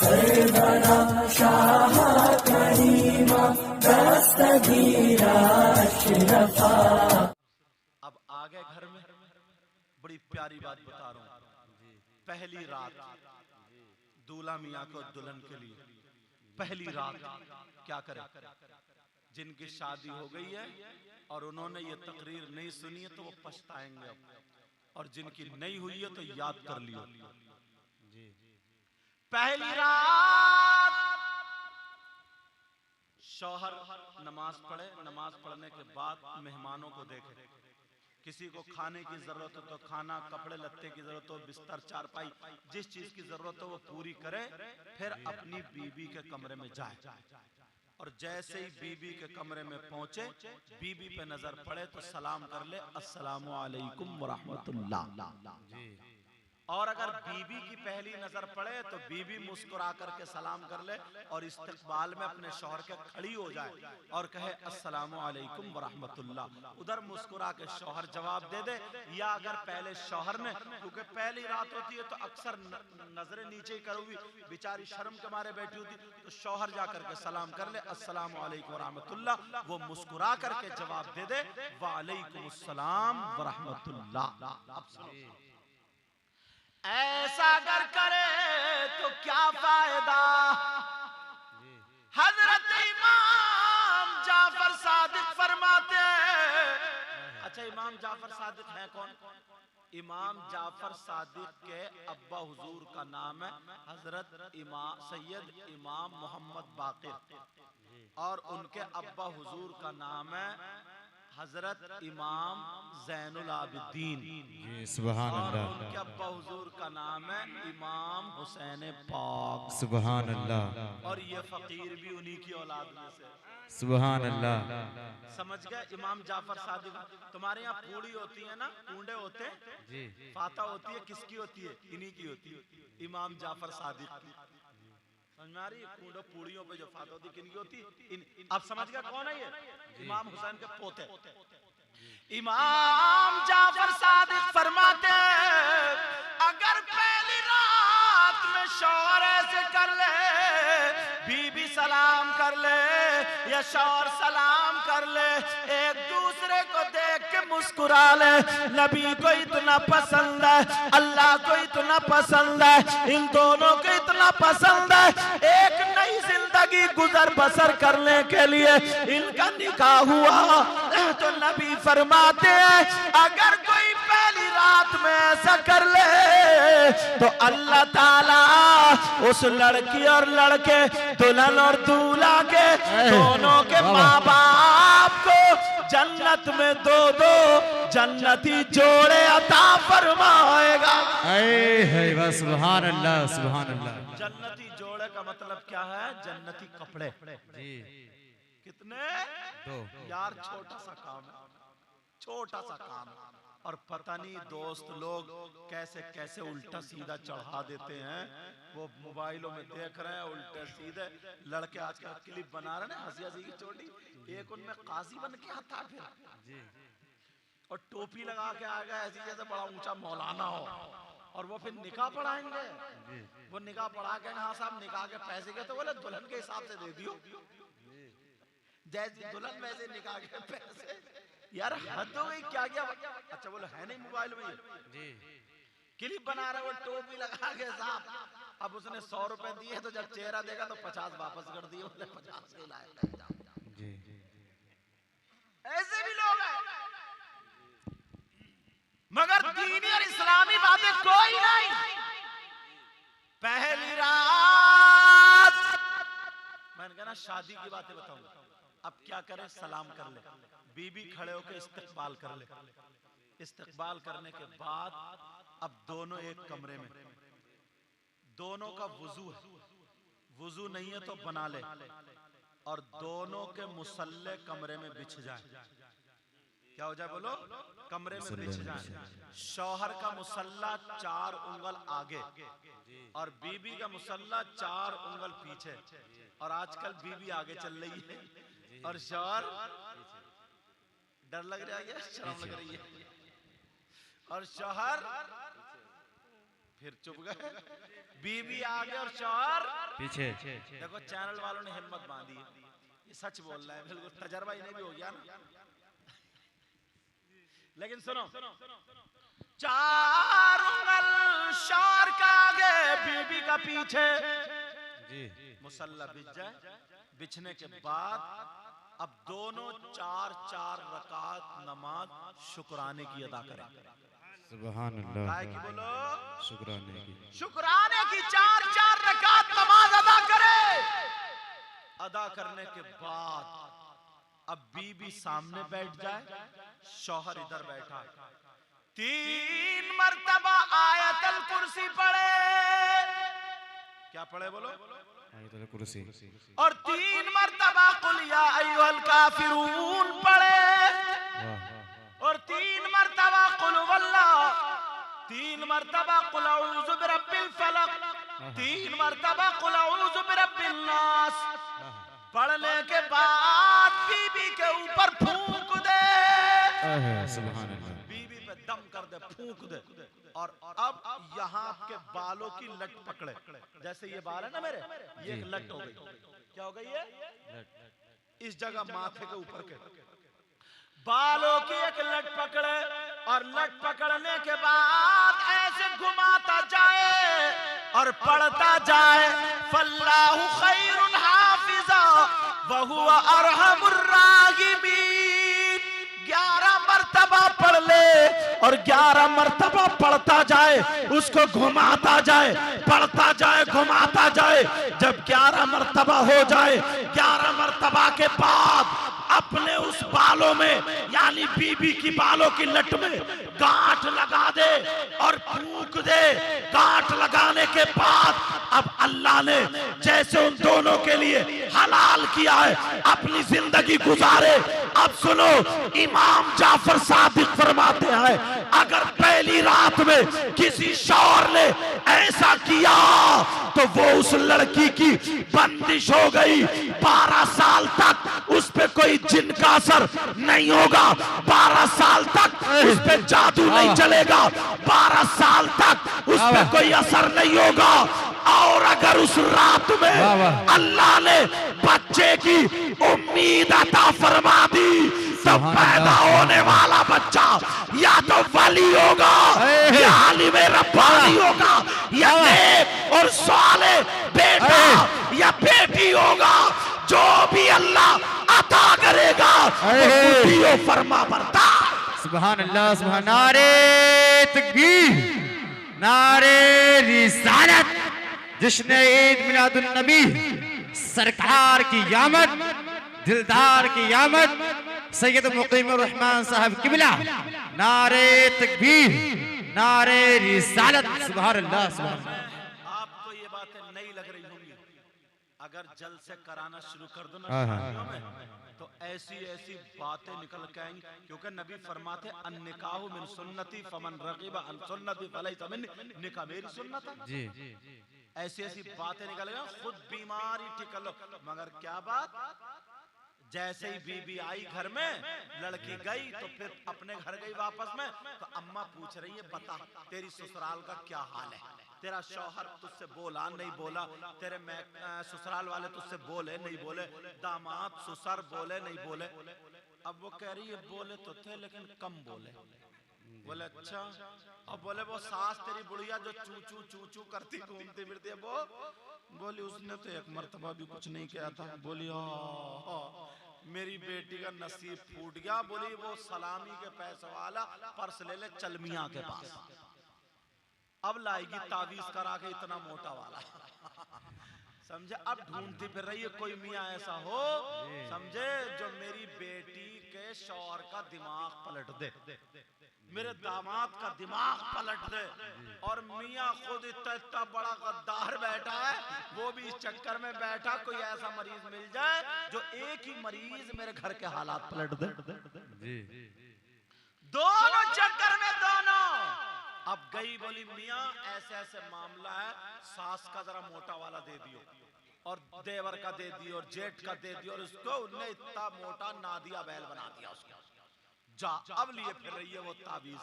सरवरा शाह करीमा दस्तगीरा अशरफा। अब आगे घर में बड़ी प्यारी बात बता रहा हूँ। पहली रात दूल्हा मियाँ को दुल्हन के लिए पहली रात क्या करे? जिनकी शादी हो गई है और उन्होंने ये तकरीर नहीं सुनी है तो वो पछताएंगे अब, और जिनकी नहीं हुई है तो याद कर लियो। पहली रात शौहर नमाज पढ़े, नमाज पढ़ने के बाद मेहमानों को देखे, किसी को खाने की जरूरत हो तो खाना, कपड़े लत्ते की जरूरत हो, बिस्तर चारपाई, जिस चीज की जरूरत हो वो पूरी करे, फिर अपनी बीबी के कमरे में जाए। और जैसे ही बीबी के कमरे में पहुंचे, बीबी पे नजर पड़े तो सलाम कर ले, अस्सलामु अलैकुम व रहमतुल्लाह। और अगर बीबी की पहली नजर पड़े तो बीबी मुस्कुरा करके सलाम कर ले और इस्तकबाल में अपने शौहर के खड़ी हो जाए और कहे अस्सलामु अलैकुम व रहमतुल्लाह। उधर मुस्कुरा के शौहर जवाब दे दे, या अगर पहले शौहर ने, क्योंकि पहली रात होती है तो अक्सर नजरें नीचे ही करूंगी, बेचारी शर्म के मारे बैठी होती, तो शौहर जाकर के सलाम कर ले अस्सलामु अलैकुम व रहमतुल्लाह। वो मुस्कुरा करके जवाब दे दे वालेकुम अस्सलाम व रहमतुल्लाह। ऐसा अगर करे तो क्या फायदा? हजरत इमाम जाफर सादिक फरमाते हैं। अच्छा, इमाम जाफर सादिक है कौन? इमाम जाफर सादिक के अब्बा हुजूर का नाम है हजरत इमाम सैयद इमाम मोहम्मद बाकिर, और उनके अब्बा हुजूर का नाम है हजरत इमाम ज़ैनुल आबिदीन। सुभान अल्लाह। उनके अब्बा हुजूर का नाम है इमाम हुसैन पाक। सुभान अल्लाह। और ये फकीर भी उन्हीं की औलाद में से। सुभान अल्लाह। समझ गए? इमाम जाफर सादिक। तुम्हारे यहाँ पूड़ी होती है ना, कूंडे होते हैं जी, फाता होती है, किसकी होती है? इन्हीं की होती है, इमाम जाफर सादिक की। समझ में आ रही है? कूंडो पूड़ियों पे जो फाता होती किनकी होती? अब समझ गया कौन है ये? इमाम हुसैन के पोते। इमाम जाफर सादिक फरमाते हैं, अगर पहली रात में शौहर ऐसे कर ले, बीबी सलाम कर ले या शौहर सलाम कर ले, एक दूसरे को देख के मुस्कुरा ले, नबी को इतना पसंद है, अल्लाह को इतना पसंद है, इन दोनों को इतना पसंद है, एक नई जिंदगी गुजर बसर करने के लिए इनका निकाह हुआ। तो नबी फरमाते हैं, अगर कोई पहली रात में ऐसा कर ले तो अल्लाह ताला उस लड़की और लड़के, दुल्हन और दूल्हा के दोनों के माँ बाप को जन्नत में दो दो जन्नती जोड़े अता फरमाएगा। सुभान अल्लाह, सुभान अल्लाह। जन्नती जोड़े का मतलब क्या है? जन्नती कपड़े जी। कितने? दो। यार छोटा सा काम है, छोटा सा काम, और पता नहीं दोस्त लोग कैसे कैसे उल्टा सीधा चढ़ा देते हैं। वो मोबाइलों में देख रहे हैं उल्टे सीधे लड़के आजकल क्लिप बना रहे हैं हंसी हंसी की चोटी, एक उनमें काजी बन के आता फिर और टोपी लगा के आ गया ऐसी जैसे बड़ा ऊंचा मौलाना हो, और वो फिर निकाह पढ़ाएंगे। वो निकाह पढ़ा के, हाँ साहब निकाह के पैसे के, तो बोले दुल्हन के हिसाब से दे दियो, जैसी दुल्हन वैसे निकाह के पैसे। यार हद हो गई, क्या गया? अच्छा बोलो है नहीं मोबाइल में जी, क्लिप बना रहा है वो टोपी लगा के साहब। अब उसने 100 रुपए दिए तो जब चेहरा देखा तो 50 वापस कर दिए, बोले 50 के लाए जी। ऐसे भी लोग हैं, मगर दीनी और इस्लामी बातें कोई नहीं। पहली रात मैंने कहा ना शादी की बातें बताऊंगा। अब क्या करे? सलाम कर ले, बीबी खड़े होकर इस्तकबाल कर ले। इस्तकबाल करने के बाद अब दोनों एक कमरे में, दोनों का वुजू है, वुजू नहीं है तो बना ले, और दोनों के मुसल्ले कमरे में बिछ जाए। क्या हो जाए बोलो? कमरे में बिछ जाए। शौहर का मुसल्ला 4 उंगल आगे और बीबी का मुसल्ला 4 उंगल पीछे। और आजकल बीबी आगे चल रही है और शौहर डर लग रहा है, शर्म लग रही है, और शौहर फिर चुप गए। बीवी आगे और शौहर पीछे। देखो चैनल वालों ने हिम्मत बांधी है, ये सच बोल रहा है, बिल्कुल तजर्बा इन्हें भी हो गया ना। लेकिन सुनो, चार उंगल शौहर का आगे, बीवी का पीछे। जी। मुसल्ला बिछ जाए, बिछने के बाद अब दोनों 4-4 रकात नमाज शुक्राने की अदा करें। सुभान अल्लाह। काय की बोलो? शुक्राने की। शुक्राने की 4-4 रकात नमाज अदा करे। अदा करने के बाद अब बीबी सामने बैठ जाए, शौहर इधर बैठा, 3 मर्तबा आयतल कुर्सी पढ़े। क्या पढ़े बोलो? आयतल कुर्सी। और 3 मर्तबा कुल या अय्युहल काफिरून पढ़े। और 3 मर्तबा कुल वल्लाह, 3 मर्तबा कुल अऊज़ु बिरब्बिल फलक, 3 मर्तबा कुल अऊज़ु बिरब्बिन नास। पढ़ने के बाद बीबी के ऊपर फूंक दे। सुभान अल्लाह। बीबी पे दम कर दे, फूंक दे। और अब यहाँ आपके बालों की लट पकड़े, जैसे ये बाल है ना मेरे, ये एक लट हो गई। क्या हो गई है? इस जगह माथे के ऊपर के बालों की एक लट पकड़े, और लट पकड़ने के बाद ऐसे घुमाता जाए और पढ़ता जाए, फल्लाहु खैरुन हाफिजा व हुवा अरहमुर राहिमीन। 11 मर्तबा पढ़ ले और 11 मर्तबा पढ़ता जाए, उसको घुमाता जाए, पढ़ता जाए, घुमाता जाए। जब 11 मर्तबा हो जाए, 11 मर्तबा के बाद अपने उस बालों में, यानी बीबी की बालों की लट में गांठ लगा दे और फूंक दे। गांठ लगाने के बाद अब अल्लाह ने जैसे उन दोनों के लिए हलाल किया है, अपनी जिंदगी गुजारे। अब सुनो, इमाम जाफर सादिक फरमाते हैं, अगर पहली रात में किसी शौहर ने ऐसा किया तो वो उस लड़की की बंदिश हो गई। 12 साल तक उस पे कोई जिन का असर नहीं होगा, 12 साल तक उस पे जादू नहीं चलेगा, 12 साल तक उस पे कोई असर नहीं होगा। और अगर उस रात में अल्लाह ने बच्चे की उम्मीद अता फरमा दी तो पैदा होने वाला बच्चा या तो वली होगा, या आलिम रब्बानी होगा, या नेक और साले बेटा या बेटी होगा। जो भी अल्लाह अता करेगा वो फरमा बरदार। सुभान अल्लाह। सुभान। नारे तकबीर, नारे रिसालत। जश्न ईद मिलादुन नबी, सरकार की आमद, दिलदार की आमद, सैयद मुकीमुर रहमान साहब किबला। नारे तकबीर, नारे रिसालत। सुभान अल्लाह। सुभान अल्लाह। आपको ये बातें नहीं लग रही होंगी, अगर जल्द से कराना शुरू कर दो ना हाँ। में, तो ऐसी ऐसी बातें निकल के आएंगी। क्योंकि नबी फरमाते अन्निकाहु मिन सुन्नती फमन रगिबा अन सुन्नती फलैसा मिन्नी। निकाह मेरी सुन्नत है। जी। ऐसी ऐसी बातें निकल गई, खुद बीमारी ठीक लो। मगर क्या बात, जैसे ही बीबी आई घर में, लड़की गई तो फिर अपने घर गई वापस में, तो अम्मा पूछ रही है, बता तेरी ससुराल का क्या हाल है? तेरा शौहर तुझसे बोला नहीं बोला, तेरे ससुराल वाले तुझसे बोले नहीं बोले, दामाद ससुर बोले नहीं बोले। अब वो कह रही है बोले तो थे लेकिन कम बोले। बोले अच्छा। अब बोले वो सास तेरी बुढ़िया जो चू चू चू चू करती घूमती फिरती है, वो बोली उसने तो एक मर्तबा भी कुछ नहीं किया था। बोली हाँ, मेरी बेटी का नसीब फूट गया। बोली वो सलामी के पैसे वाला पर्स ले ले, चल मियां के पास। अब लाएगी तावीज करा के इतना मोटा वाला। समझे? अब ढूंढती फिर रही है कोई मियां ऐसा हो, समझे, जो मेरी बेटी के शौहर का दिमाग पलट दे, मेरे दामाद का दिमाग पलट दे। और मियां खुद इतना बड़ा गद्दार बैठा है, वो भी इस चक्कर में बैठा कोई ऐसा मरीज मिल जाए जो एक ही मरीज मेरे घर के हालात पलट दे। दोनों चक्कर में दोनों। अब गई बोली मियां ऐसे ऐसे मामला है, सास का जरा मोटा वाला दे दियो और देवर का दे दियो और जेठ का दे दियो, और उसको उनने इतना मोटा नादिया बैल बना दिया उसको। जा अब लिए फिर रही है वो ताबीज।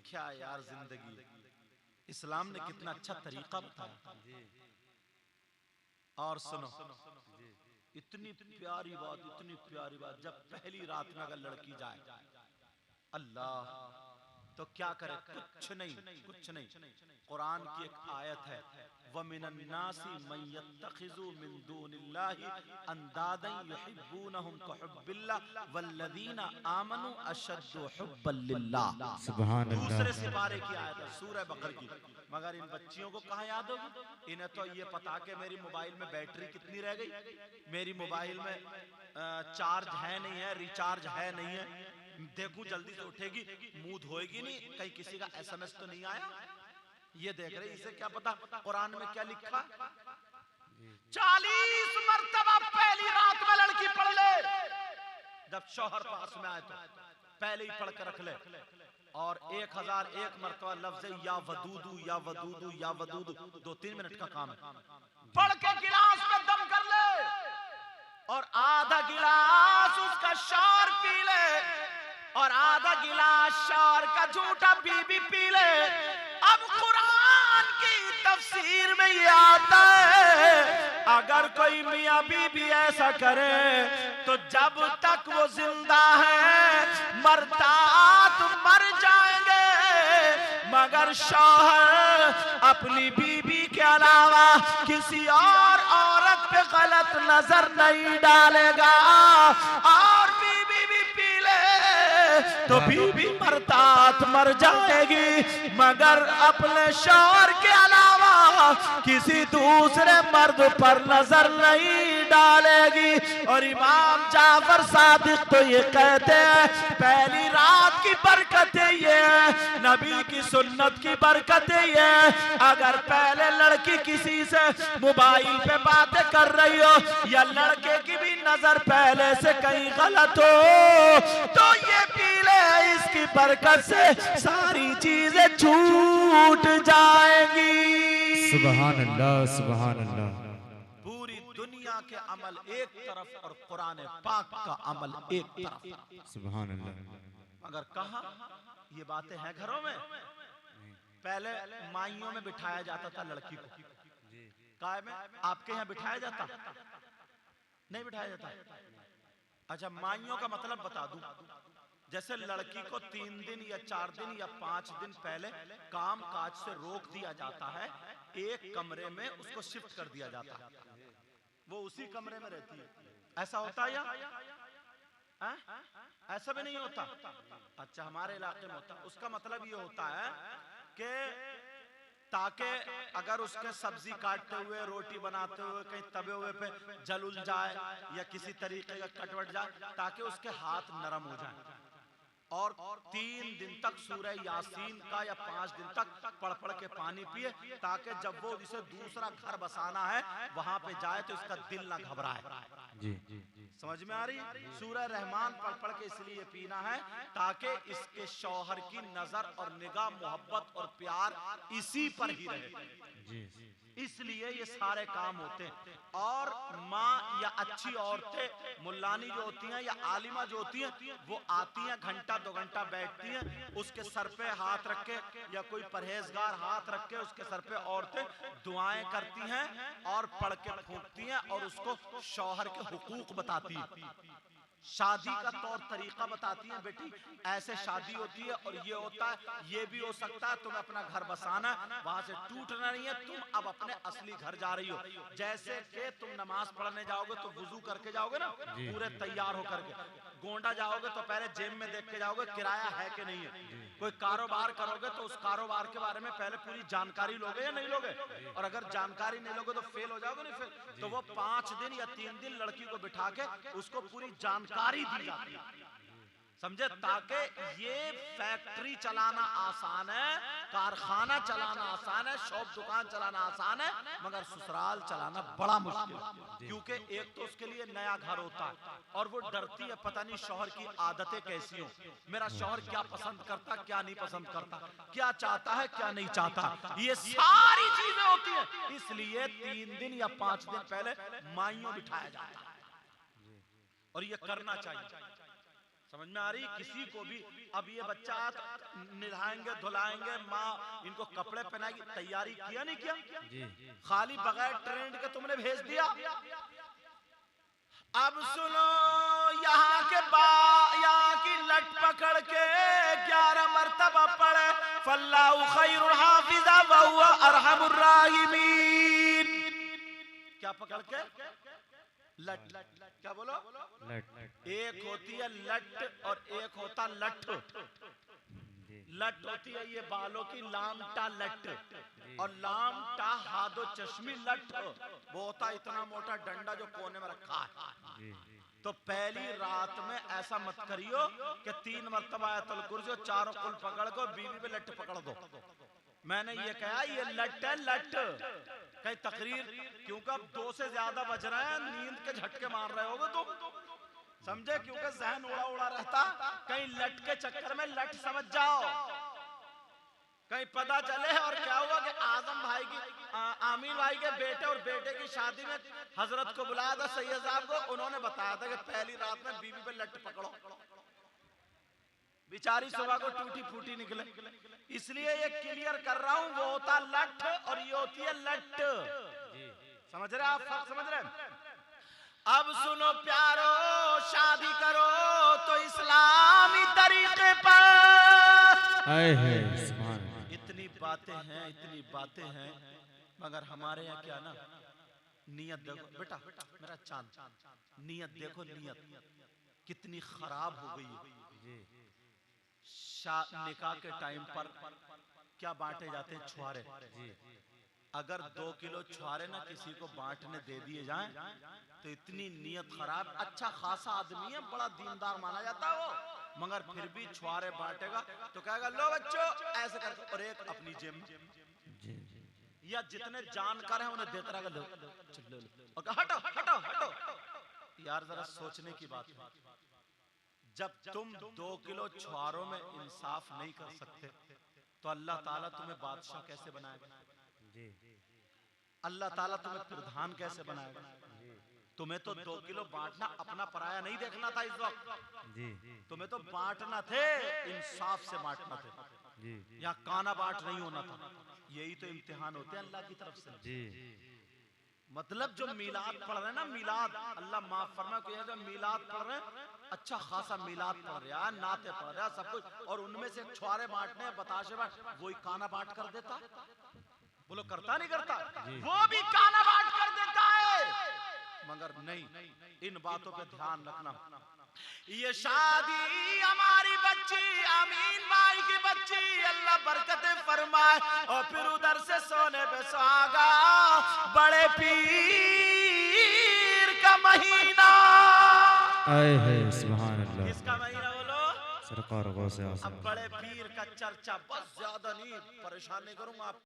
क्या यार जिंदगी, इस्लाम ने कितना अच्छा तरीका बताया। और सुनो, इतनी प्यारी बात, जब पहली रात में अगर लड़की जाए, अल्लाह, तो क्या करे? कुछ नहीं। कुरान की एक आयत है, वमिनन्नासी मन यत्तखिज़ु मिन दूनिल्लाहि अंदादन युहिब्बूनहुम कहुब्बिल्लाह वल्लज़ीना आमनू अशद्दु हुब्बन लिल्लाह। सुभान अल्लाह। दूसरे सिपारे की आयत है सूरह बकर की। मगर इन बच्चियों को कहाँ याद होगी? इन्हें तो ये पता कि मेरी मोबाइल में बैटरी कितनी रह गई, मेरी मोबाइल में चार्ज है नहीं है, रिचार्ज है नहीं है, देखूं जल्दी से उठेगी, मुंह धोएगी नहीं, कहीं किसी का SMS तो नहीं आया, ये देख रहे। इसे क्या पता कुरान में क्या लिखा? 40 मर्तबा पहली रात में लड़की पढ़ ले, जब शौहर पास में आए तो पहले ही पढ़ कर रख ले। और 1001 मर्तबा लफ्ज़ या वदूदू 2-3 मिनट का काम है। पढ़ के गिलास में दम कर ले और आधा गिलास उसका शौर पी ले और आधा गिलास शौर का झूठा बीबी पी ले। अब कुरान की तफसीर में ये आता है, अगर कोई मियां बीबी ऐसा करे तो जब तक वो जिंदा है मर्दात मर जाएंगे, मगर शौहर अपनी बीबी के अलावा किसी और औरत पे गलत नजर नहीं डालेगा। और बीबी भी पी ले तो बीबी मर्दात मर जाएगी, मगर अपने शौहर के अलावा किसी दूसरे मर्द पर नजर नहीं डालेगी। और इमाम जाफर सादिक तो ये कहते हैं, पहली रात की बरकतें ये है, नबी की सुन्नत की बरकतें ये है, अगर पहले लड़की किसी से मोबाइल पे बातें कर रही हो या लड़के की भी नजर पहले से कहीं गलत हो तो ये पी ले, इसकी बरकत से सारी चीजें छूट जाएंगी। सुभान अल्लाह, सुभान अल्लाह। पूरी दुनिया के अमल एक तरफ और कुरान पाक का अमल एक तरफ। सुभान अल्लाह। मगर कहाँ ये बातें हैं घरों में? पहले माइयों में बिठाया जाता था लड़की को, काय में? आपके यहाँ बिठाया जाता? नहीं बिठाया जाता। अच्छा, माइयों का मतलब बता दूं, जैसे लड़की को 3 दिन या 4 दिन या 5 दिन पहले काम काज से रोक दिया जाता है, एक कमरे में उसको शिफ्ट कर दिया जाता है, वो उसी कमरे में रहती है। ऐसा होता है या ऐसा भी नहीं होता? अच्छा, हमारे इलाके में होता। उसका मतलब ये होता है कि ताकि अगर उसके सब्जी काटते हुए, रोटी बनाते हुए कहीं तवे हुए पे जल उल जाए या किसी तरीके का कटवट जाए, ताकि उसके हाथ नरम हो जाए। और 3 दिन तक सूरह यासीन का या 5 दिन तक पढ़ पढ़ के पानी पिए, ताकि जब वो जिसे दूसरा घर बसाना है वहां पे जाए तो इसका दिल ना घबराए। जी, समझ में आ रही? सूरह रहमान पढ़ पढ़ के इसलिए पीना है ताकि इसके शौहर की नजर और निगाह, मोहब्बत और प्यार इसी पर ही रहे। जी, इसलिए ये सारे काम होते हैं। और माँ या अच्छी औरतें, मुल्लानी जो होती हैं या आलिमा जो होती हैं, वो आती हैं, घंटा 2 घंटा बैठती हैं, उसके सर पे हाथ रख के या कोई परहेजगार हाथ रख के उसके सर पे औरतें दुआएं करती हैं और पढ़ के फूंकती हैं और उसको शौहर के हुकूक बताती हैं, शादी का तौर तरीका बताती हैं। बेटी ऐसे शादी होती है और ये होता है, ये भी हो सकता है, तुम्हें अपना घर बसाना, वहां से टूटना नहीं है, तुम अब अपने असली घर जा रही हो। जैसे कि तुम नमाज पढ़ने जाओगे तो वुजू करके जाओगे ना, पूरे तैयार होकर के। गोंडा जाओगे तो पहले जेब में देख के जाओगे किराया है कि नहीं है। कोई कारोबार करोगे तो उस कारोबार के बारे में पहले पूरी जानकारी लोगे या नहीं लोगे? और अगर जानकारी नहीं लोगे तो फेल हो जाओगे। नहीं फेल तो वो 5 दिन या 3 दिन लड़की को बिठा के उसको पूरी जानकारी दी जाती है, समझे? ताकि ये फैक्ट्री चलाना आसान है, कारखाना चलाना आसान है, शॉप दुकान चलाना आसान है, मगर ससुराल चलाना बड़ा मुश्किल है। क्योंकि एक तो उसके लिए नया घर होता है और वो डरती है पता नहीं शौहर की आदतें कैसी हो, मेरा शौहर क्या पसंद करता, क्या नहीं पसंद करता, क्या चाहता है, क्या नहीं चाहता, ये सारी चीजें होती है। इसलिए 3 दिन या 5 दिन पहले माइयों बिठाया जाता है और ये करना चाहिए। समझ में आ रही? किसी को भी अब ये बच्चा नहलाएंगे धुलाएंगे, माँ इनको कपड़े पहनाएगी, तैयारी किया नहीं किया? खाली बगैर ट्रेंड के तुमने भेज दिया। अब सुनो, यहाँ की लट पकड़ के 11 मर्तबा पढ़े फल्लाहु खैरुल हाफिज़ा व हुवा अरहमुर राहिमीन। क्या पकड़ के? लट। क्या बोलो? लट। एक होती है लट और एक होता लठ। लट होती है ये बालों की लामटा लट, और लामटा हादो चश्मी लट वो होता इतना मोटा डंडा जो कोने में रखा है। तो पहली रात में ऐसा मत करियो कि 3 मरतबा आयतुल कुर्सी और 4 कुल पकड़ को बीवी पे लट पकड़ दो। मैंने ये कहा ये लट है, लट। कहीं तकरीर क्योंकि अब 2 से ज्यादा बज रहे हैं, नींद के झटके मार रहे होगे तुम, समझे? क्योंकि जहन उड़ा उड़ा रहता, कहीं लट के चक्कर में लट समझ जाओ, कहीं पता चले। और क्या हुआ कि आजम भाई की आमीन भाई के बेटे और बेटे की शादी में हजरत को बुलाया था, सैयद साहब को, उन्होंने बताया था कि पहली रात में बीवी पे लट पकड़ो। बेचारी सुबह को टूटी फूटी निकले। इसलिए ये क्लियर कर रहा हूं, वो होता लठ और ये होती है लट। समझ रहे आप? समझ रहे? अब सुनो प्यारो, शादी करो तो इस्लामी तरीके पर। इतनी बातें हैं मगर हमारे यहाँ क्या ना, नियत देखो बेटा, मेरा चांद, नियत देखो, नियत कितनी खराब हो गई है। निकाह के टाइम पर क्या बांटे जाते हैं? छुआरे। अगर 2 किलो छुआरे ना किसी को बांटने दे दिए जाएं तो इतनी नियत खराब। अच्छा खासा आदमी है, बड़ा दीनदार माना जाता है वो, मगर फिर भी छुआरे बांटेगा तो कहेगा लो बच्चों ऐसे करके, और एक अपनी जेब में, या जितने जानकार हैं उन्हें देता रहेगा, लो चलो और हटो हटो हटो। यार जरा सोचने की बात है, जब तुम 2 किलो छुआरों में इंसाफ नहीं कर सकते तो अल्लाह ताला तुम्हें बादशाह कैसे बनाएगा? अल्लाह ताला तुम्हें प्रधान कैसे बनाएगा? तुम्हें तो 2 किलो बांटना, अपना पराया नहीं देखना था इस वक्त। तुम्हें तो बांटना थे, इंसाफ से बांटना थे, यहाँ काना बांट नहीं होना था। यही तो इम्तिहान होते हैं अल्लाह की तरफ से। मतलब जो मीलाद पढ़ रहे हैं ना, मीलाद, अल्लाह माफ फरमाए, कोई जो मीलाद पढ़ रहे हैं, अच्छा खासा मीलाद पढ़ रहा है, नाते पढ़ रहा है, सब कुछ, और उनमें से छुआरे बांटने, बताशे बांट, वही काना बांट कर देता। बोलो करता नहीं करता? वो भी काना बांट कर देता है। मगर नहीं, इन बातों पे ध्यान रखना। ये शादी हमारी बच्ची, आमीन भाई की बच्ची, अल्लाह बरकतें फरमाए। और फिर उधर से सोने पे सुहागा, बड़े पीर का महीना। सुभान अल्लाह। किसका महीना बोलो? सरकार गौसे आज़म। अब बड़े पीर का चर्चा बस ज्यादा नहीं, परेशान नहीं करूंगा आप।